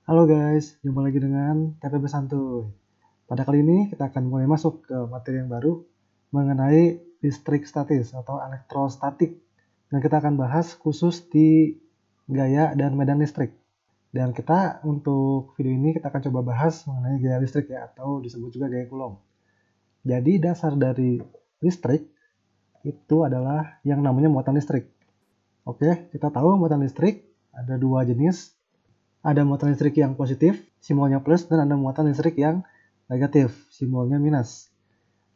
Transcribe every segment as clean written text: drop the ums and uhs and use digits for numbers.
Halo guys, jumpa lagi dengan TPB Santuy. Pada kali ini kita akan mulai masuk ke materi yang baru mengenai listrik statis atau elektrostatik. Dan kita akan bahas khusus di gaya dan medan listrik. Dan kita untuk video ini kita akan coba bahas mengenai gaya listrik ya, atau disebut juga gaya Coulomb. Jadi dasar dari listrik itu adalah yang namanya muatan listrik. Oke, kita tahu muatan listrik ada dua jenis. Ada muatan listrik yang positif, simbolnya plus, dan ada muatan listrik yang negatif, simbolnya minus.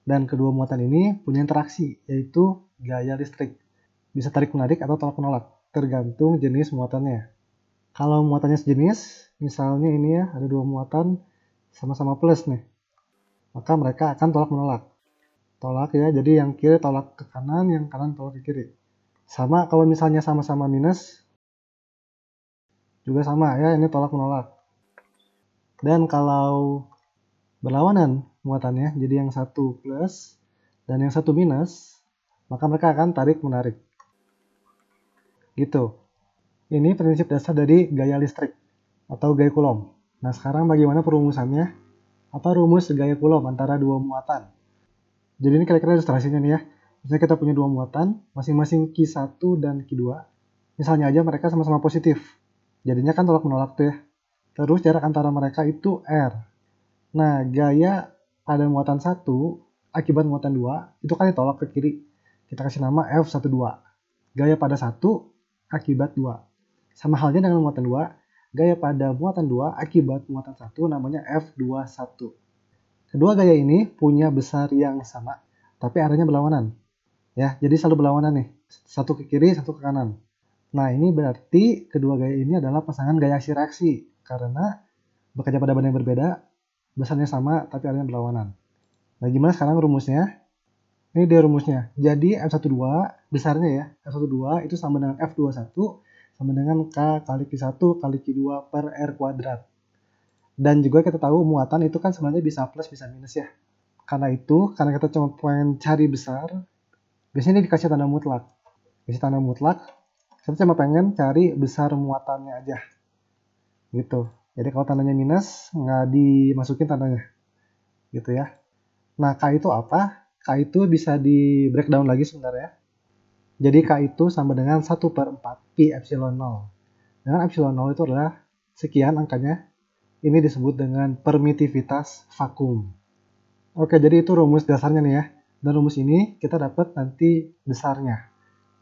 Dan kedua muatan ini punya interaksi, yaitu gaya listrik. Bisa tarik-menarik atau tolak-menolak, tergantung jenis muatannya. Kalau muatannya sejenis, misalnya ini ya, ada dua muatan sama-sama plus nih, maka mereka akan tolak-menolak. Tolak ya, jadi yang kiri tolak ke kanan, yang kanan tolak ke kiri. Sama kalau misalnya sama-sama minus, juga sama ya, ini tolak-menolak. Dan kalau berlawanan muatannya, jadi yang satu plus dan yang satu minus, maka mereka akan tarik-menarik. Gitu. Ini prinsip dasar dari gaya listrik atau gaya Coulomb. Nah, sekarang bagaimana perumusannya? Apa rumus gaya Coulomb antara dua muatan? Jadi ini kira-kira ilustrasinya nih ya. Misalnya kita punya dua muatan, masing-masing Q1 dan Q2. Misalnya aja mereka sama-sama positif. Jadinya kan tolak-menolak tuh ya. Terus jarak antara mereka itu R. Nah, gaya pada muatan 1 akibat muatan 2 itu kan ditolak ke kiri. Kita kasih nama F12. Gaya pada 1 akibat 2. Sama halnya dengan muatan 2, gaya pada muatan 2 akibat muatan 1 namanya F21. Kedua gaya ini punya besar yang sama, tapi arahnya berlawanan. Ya, jadi selalu berlawanan nih. Satu ke kiri, satu ke kanan. Nah, ini berarti kedua gaya ini adalah pasangan gaya aksi reaksi karena bekerja pada benda yang berbeda, besarnya sama tapi arahnya berlawanan. Nah, gimana sekarang rumusnya? Ini dia rumusnya. Jadi F12 besarnya ya, F12 itu sama dengan F21 sama dengan K kali Q1 kali Q2 per R kuadrat. Dan juga kita tahu muatan itu kan sebenarnya bisa plus bisa minus ya. Karena kita cuma pengen cari besar, biasanya ini dikasih tanda mutlak. Dikasih tanda mutlak, kita cuma pengen cari besar muatannya aja. Gitu. Jadi kalau tandanya minus, nggak dimasukin tandanya. Gitu ya. Nah, K itu apa? K itu bisa di breakdown lagi sebenarnya. Jadi K itu sama dengan 1/4 Pi Epsilon 0. Dengan Epsilon 0 itu adalah sekian angkanya. Ini disebut dengan permitivitas vakum. Oke, jadi itu rumus dasarnya nih ya. Dan rumus ini kita dapat nanti besarnya.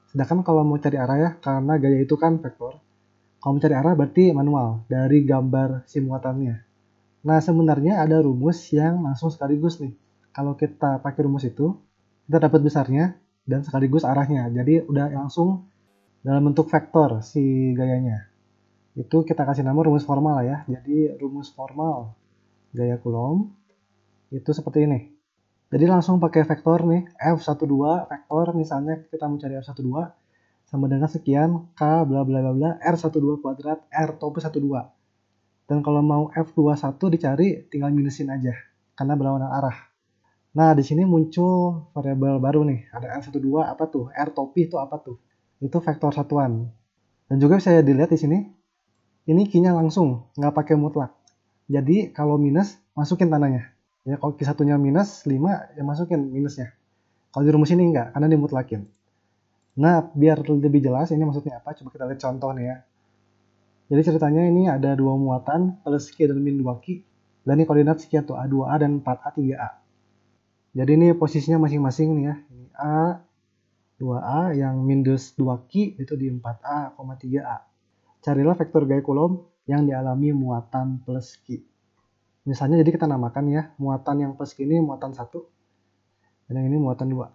Sedangkan kalau mau cari arah ya, karena gaya itu kan vektor. Kalau mau cari arah berarti manual dari gambar si muatannya. Nah, sebenarnya ada rumus yang langsung sekaligus nih. Kalau kita pakai rumus itu, kita dapat besarnya dan sekaligus arahnya. Jadi udah langsung dalam bentuk vektor si gayanya. Itu kita kasih nama rumus formal ya. Jadi rumus formal gaya Coulomb itu seperti ini. Jadi langsung pakai vektor nih, F12 vektor misalnya kita mencari F12 sama dengan sekian K bla bla bla bla R12 kuadrat R topi 12. Dan kalau mau F21 dicari tinggal minusin aja karena berlawanan arah. Nah, di sini muncul variabel baru nih. Ada R12 apa tuh? R topi itu apa tuh? Itu vektor satuan. Dan juga bisa dilihat di sini. Ini Q-nya langsung, nggak pakai mutlak. Jadi kalau minus, masukin tandanya. Ya, kalau Q1-nya minus 5, ya masukin minusnya. Kalau di rumus ini enggak, karena dimutlakin. Nah, biar lebih jelas ini maksudnya apa, coba kita lihat contoh nih ya. Jadi ceritanya ini ada dua muatan, plus Q dan min 2Q. Dan ini koordinat sekian tuh, A2A dan 4A, 3A. Jadi ini posisinya masing-masing nih ya. Ini A, 2A, yang minus 2Q itu di 4A, 3A. Carilah vektor gaya Coulomb yang dialami muatan plus Q. Misalnya jadi kita namakan ya, muatan yang plus Q ini muatan 1, dan yang ini muatan 2.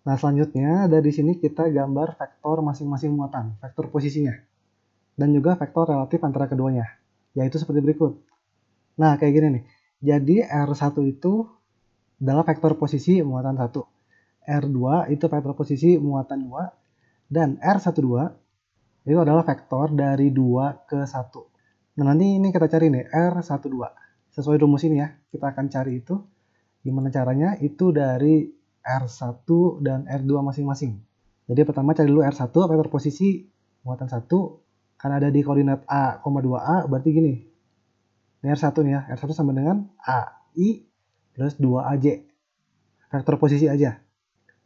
Nah, selanjutnya dari sini kita gambar vektor masing-masing muatan, vektor posisinya. Dan juga vektor relatif antara keduanya, yaitu seperti berikut. Nah, kayak gini nih. Jadi R1 itu adalah vektor posisi muatan 1. R2 itu vektor posisi muatan 2. Dan R12 itu adalah vektor dari 2 ke 1. Nah, nanti ini kita cari nih, R12. Sesuai rumus ini ya, kita akan cari itu. Gimana caranya? Itu dari R1 dan R2 masing-masing. Jadi pertama cari dulu R1, vektor posisi muatan 1. Karena ada di koordinat A, 2A, berarti gini. Ini R1 nih ya. R1 sama dengan AI plus 2AJ. Vektor posisi aja.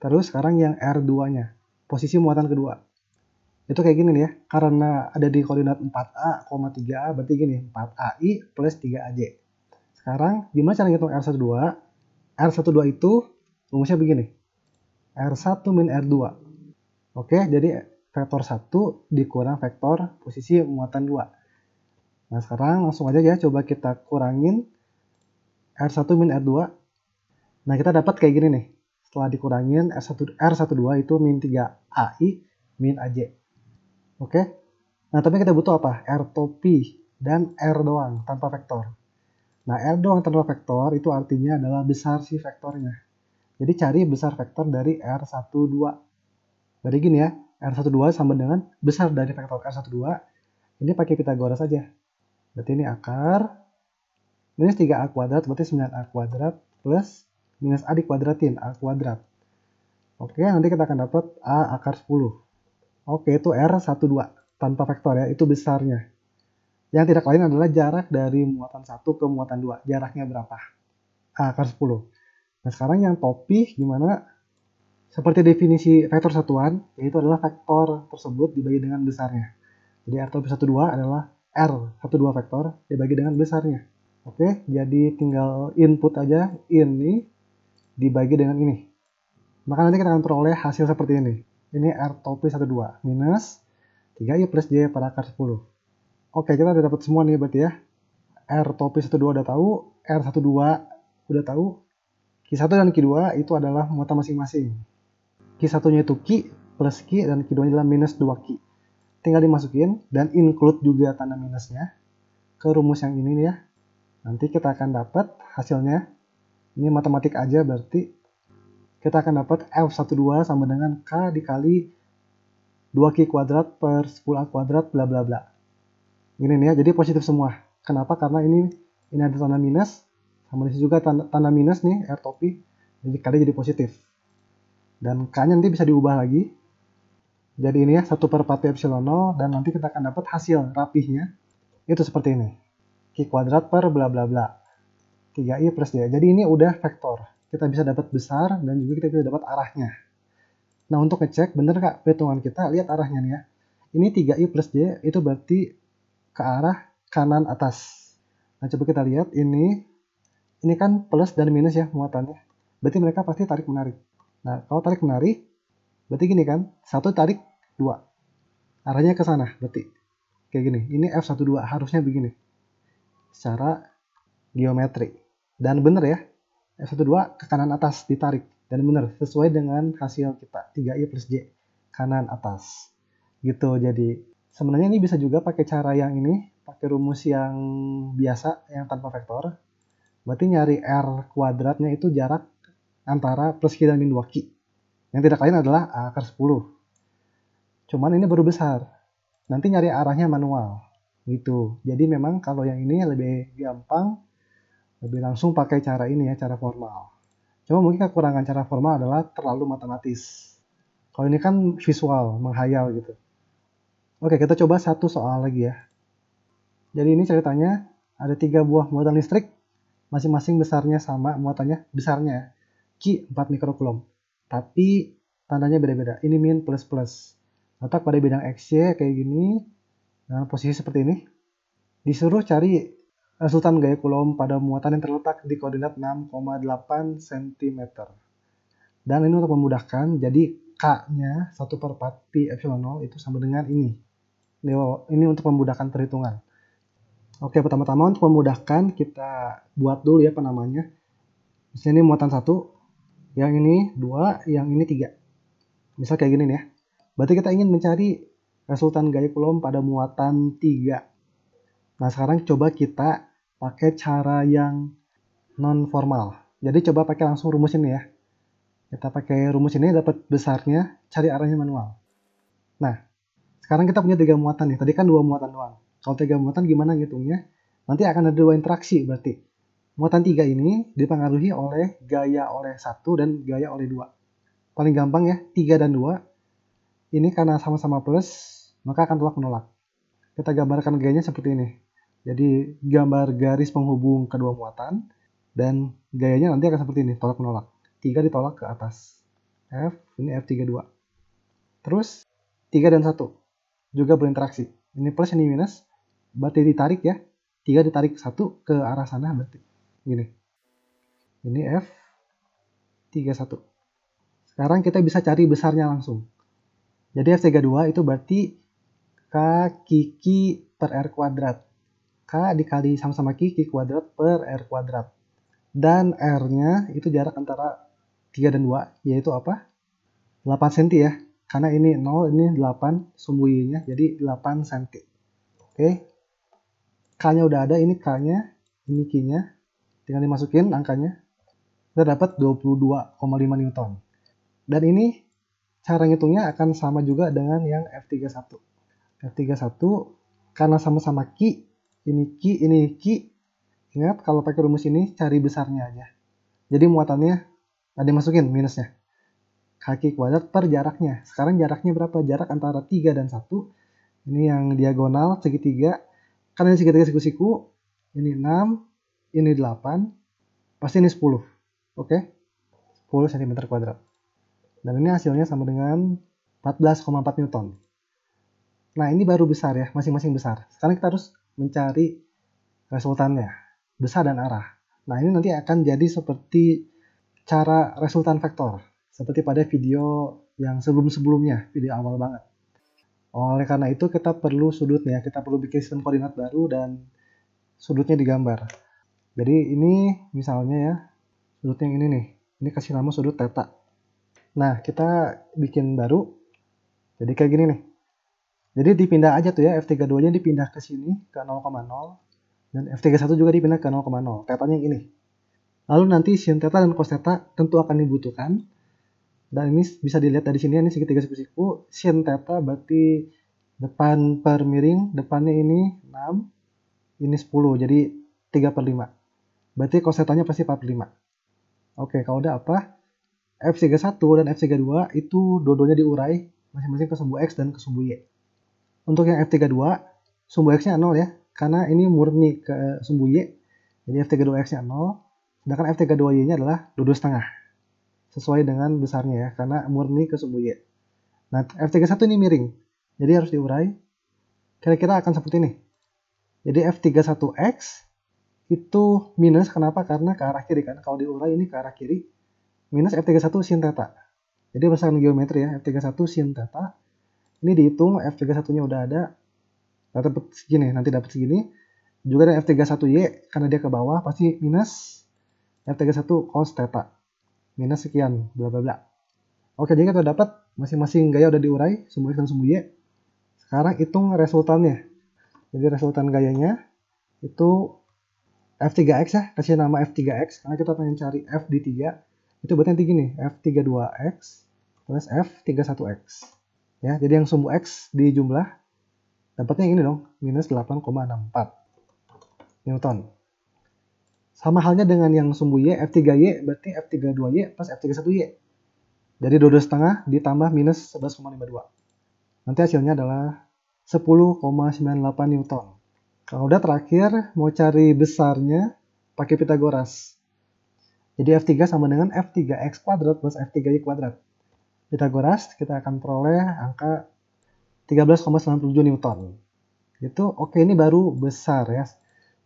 Terus sekarang yang R2-nya. Posisi muatan kedua. Itu kayak gini nih ya. Karena ada di koordinat 4A, 3A, berarti gini. 4AI plus 3AJ. Sekarang gimana cara ngitung R12? R12 itu rumusnya begini. R1 min R2. Oke, jadi vektor 1 dikurang vektor posisi muatan 2. Nah, sekarang langsung aja ya, coba kita kurangin R1 min R2. Nah, kita dapat kayak gini nih. Setelah dikurangin R12 itu min 3AI min AJ. Oke. Nah, tapi kita butuh apa? R topi dan R doang tanpa vektor. Nah, R doang tanpa vektor itu artinya adalah besar si vektornya. Jadi cari besar vektor dari R12. Jadi gini ya, R12 sama dengan besar dari vektor R12. Ini pakai Pitagoras saja. Berarti ini akar minus 3A kuadrat berarti 9A kuadrat plus minus A dikuadratin A kuadrat. Oke, nanti kita akan dapat A akar 10. Oke, itu R12 tanpa vektor ya, itu besarnya. Yang tidak lain adalah jarak dari muatan 1 ke muatan 2. Jaraknya berapa? A akar 10. Nah, sekarang yang topi gimana? Seperti definisi vektor satuan, yaitu adalah vektor tersebut dibagi dengan besarnya. Jadi R topi 12 adalah R12 vektor dibagi dengan besarnya. Oke, jadi tinggal input aja, ini dibagi dengan ini. Maka nanti kita akan peroleh hasil seperti ini. Ini R topi 12 minus 3I plus J pada akar 10. Oke, kita udah dapat semua nih berarti ya. R topi 12 udah tahu, R12 udah tahu. Q1 dan Q2 itu adalah muatan masing-masing. Q1-nya itu Q plus Q dan Q2-nya adalah minus 2Q. Tinggal dimasukin dan include juga tanda minusnya ke rumus yang ini nih ya. Nanti kita akan dapat hasilnya. Ini matematik aja berarti kita akan dapat F12 sama dengan K dikali 2Q kuadrat per 10A kuadrat bla bla bla. Ini nih ya, jadi positif semua. Kenapa? Karena ini ada tanda minus, sama di sini juga tanda minus nih, R topi, jadi kali jadi positif. Dan K-nya nanti bisa diubah lagi. Jadi ini ya, 1/4 epsilon 0, dan nanti kita akan dapat hasil rapihnya. Itu seperti ini. Q kuadrat per bla bla bla. 3I plus J. Jadi ini udah vektor. Kita bisa dapat besar, dan juga kita bisa dapat arahnya. Nah, untuk ngecek, bener nggak perhitungan kita, lihat arahnya nih ya. Ini 3I plus J, itu berarti ke arah kanan atas. Nah, coba kita lihat, ini kan plus dan minus ya muatannya. Berarti mereka pasti tarik-menarik. Nah, kalau tarik-menarik, berarti gini kan, 1 tarik 2. Arahnya ke sana, berarti kayak gini. Ini F12, harusnya begini. Secara geometri. Dan bener ya, F12 ke kanan atas, ditarik. Dan bener, sesuai dengan hasil kita, 3I plus J, kanan atas. Gitu, jadi sebenarnya ini bisa juga pakai cara yang ini, pakai rumus yang biasa, yang tanpa vektor. Berarti nyari R kuadratnya itu jarak antara plus Q dan min 2Q. Yang tidak lain adalah A akar 10. Cuman ini baru besar. Nanti nyari arahnya manual. Gitu. Jadi memang kalau yang ini lebih gampang, lebih langsung pakai cara ini ya, cara formal. Cuma mungkin kekurangan cara formal adalah terlalu matematis. Kalau ini kan visual, menghayal gitu. Oke, kita coba satu soal lagi ya. Jadi ini ceritanya ada 3 buah muatan listrik, masing-masing besarnya sama, muatannya besarnya Q 4 mikrocoulomb. Tapi tandanya beda-beda. Ini min plus plus. Letak pada bidang XY kayak gini, dengan posisi seperti ini. Disuruh cari resultan gaya Coulomb pada muatan yang terletak di koordinat 6,8 cm. Dan ini untuk memudahkan, jadi K-nya 1/4 pi epsilon 0 itu sama dengan ini. Ini untuk memudahkan perhitungan. Oke, pertama-tama untuk memudahkan kita buat dulu ya penamanya. Di sini muatan 1, yang ini 2, yang ini 3. Misal kayak gini nih ya. Berarti kita ingin mencari resultan gaya Coulomb pada muatan 3. Nah, sekarang coba kita pakai cara yang non formal. Jadi coba pakai langsung rumus ini ya. Kita pakai rumus ini dapat besarnya, cari arahnya manual. Nah, sekarang kita punya 3 muatan nih. Tadi kan 2 muatan doang. Kalau 3 muatan gimana ngitungnya? Nanti akan ada 2 interaksi berarti. Muatan 3 ini dipengaruhi oleh gaya oleh 1 dan gaya oleh 2. Paling gampang ya, 3 dan 2. Ini karena sama-sama plus, maka akan tolak menolak. Kita gambarkan gayanya seperti ini. Jadi gambar garis penghubung kedua muatan, dan gayanya nanti akan seperti ini, tolak menolak. 3 ditolak ke atas. F, ini F32. Terus 3 dan 1 juga berinteraksi. Ini plus, ini minus, berarti ditarik ya. 3 ditarik 1 ke arah sana, berarti gini. Ini F31. Sekarang kita bisa cari besarnya langsung. Jadi F32 itu berarti K Ki per R kuadrat. K dikali sama-sama Ki kuadrat per R kuadrat. Dan R-nya itu jarak antara 3 dan 2, yaitu apa? 8 cm ya. Karena ini 0, ini 8, sumbu Y-nya, jadi 8 cm. Oke. K-nya udah ada, ini K-nya, ini Q-nya. Tinggal dimasukin angkanya. Kita dapat 22,5 Newton. Dan ini cara ngitungnya akan sama juga dengan yang F31. F31 karena sama-sama Q, ini Q. Ingat kalau pakai rumus ini cari besarnya aja. Jadi muatannya ada masukin minusnya. Kaki kuadrat per jaraknya. Sekarang jaraknya berapa? Jarak antara 3 dan 1. Ini yang diagonal segitiga. Karena ini segitiga siku-siku. Ini 6, ini 8. Pasti ini 10. Oke? 10 cm kuadrat. Dan ini hasilnya sama dengan 14,4 Newton. Nah, ini baru besar ya, masing-masing besar. Sekarang kita harus mencari resultannya, besar dan arah. Nah, ini nanti akan jadi seperti cara resultan vektor, seperti pada video yang sebelum-sebelumnya, video awal banget. Oleh karena itu kita perlu sudutnya, kita perlu bikin sistem koordinat baru dan sudutnya digambar. Jadi ini misalnya ya, sudutnya yang ini nih, ini kasih nama sudut theta. Nah, kita bikin baru, jadi kayak gini nih. Jadi dipindah aja tuh ya, F32-nya dipindah ke sini, ke 0,0. Dan F31 juga dipindah ke 0,0. Tetanya yang ini. Lalu nanti sin theta dan cos theta tentu akan dibutuhkan. Dan ini bisa dilihat dari sini, ini segitiga siku-siku. Sin theta berarti depan per miring, depannya ini 6, ini 10, jadi 3/5. Berarti cos theta-nya pasti 4/5. Oke, kalau udah apa? F31 dan F32 itu dua-duanya diurai masing-masing ke sumbu X dan ke sumbu Y. Untuk yang F32, sumbu X-nya 0 ya, karena ini murni ke sumbu Y. Jadi F32X-nya 0, sedangkan F32Y-nya adalah 2,5. Sesuai dengan besarnya ya, karena murni ke sumbu Y. Nah, F31 ini miring, jadi harus diurai. Kira-kira akan seperti ini. Jadi F31X itu minus, kenapa? Karena ke arah kiri kan, kalau diurai ini ke arah kiri. Minus F31 sin theta. Jadi berdasarkan geometri ya, F31 sin theta. Ini dihitung, F31-nya udah ada. Dapat segini, nanti dapat segini. Juga ada F31Y, karena dia ke bawah, pasti minus F31 cos theta. Minus sekian, bla bla bla. Oke, jadi kita dapat masing-masing gaya udah diurai, sumbu X dan sumbu Y. Sekarang hitung resultannya. Jadi resultan gayanya itu F3X ya, kasih nama F3X, karena kita pengen cari F di 3. Itu berarti nanti gini, F32X plus F31X. Ya, jadi yang sumbu X dijumlah, dapatnya ini dong, minus 8,64 Newton. Sama halnya dengan yang sumbu Y, F3Y berarti F32Y plus F31Y. Jadi 12,5 ditambah minus 11,52. Nanti hasilnya adalah 10,98 Newton. Kalau udah terakhir, mau cari besarnya pakai Pitagoras. Jadi F3 sama dengan F3X kuadrat plus F3Y kuadrat. Pitagoras, kita akan peroleh angka 13,97 Newton. Itu oke, ini baru besar ya.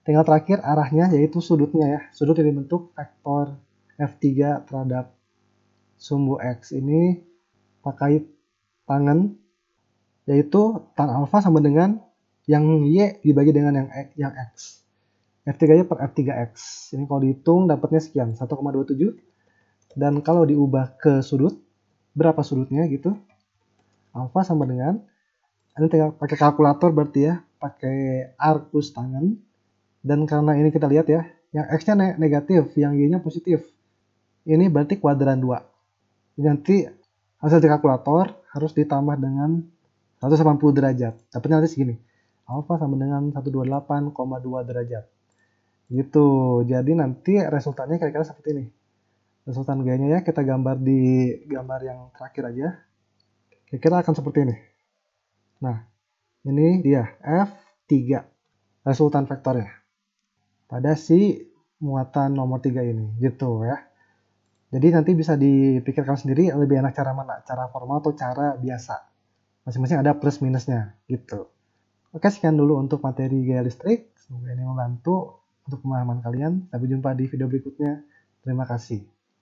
Tinggal terakhir arahnya, yaitu sudutnya ya. Sudut yang dibentuk vektor F3 terhadap sumbu X ini pakai tangen, yaitu tan alfa sama dengan yang Y dibagi dengan yang X. F3Y per F3X. Ini kalau dihitung dapatnya sekian, 1,27. Dan kalau diubah ke sudut, berapa sudutnya gitu? Alfa sama dengan, ini tinggal pakai kalkulator berarti ya, pakai arcus tangen. Dan karena ini kita lihat ya, yang X-nya negatif, yang Y-nya positif. Ini berarti kuadran 2. Jadi nanti hasil di kalkulator harus ditambah dengan 180 derajat. Dapatnya nanti segini. Alfa sama dengan 128,2 derajat. Gitu. Jadi nanti resultannya kira-kira seperti ini. Resultan gayanya ya, kita gambar di gambar yang terakhir aja. Kira-kira akan seperti ini. Nah, ini dia F3. resultan vektornya pada si muatan nomor 3 ini gitu ya. Jadi nanti bisa dipikirkan sendiri lebih enak cara mana, cara formal atau cara biasa. Masing-masing ada plus minusnya gitu. Oke, sekian dulu untuk materi gaya listrik. Semoga ini membantu untuk pemahaman kalian. Sampai jumpa di video berikutnya. Terima kasih.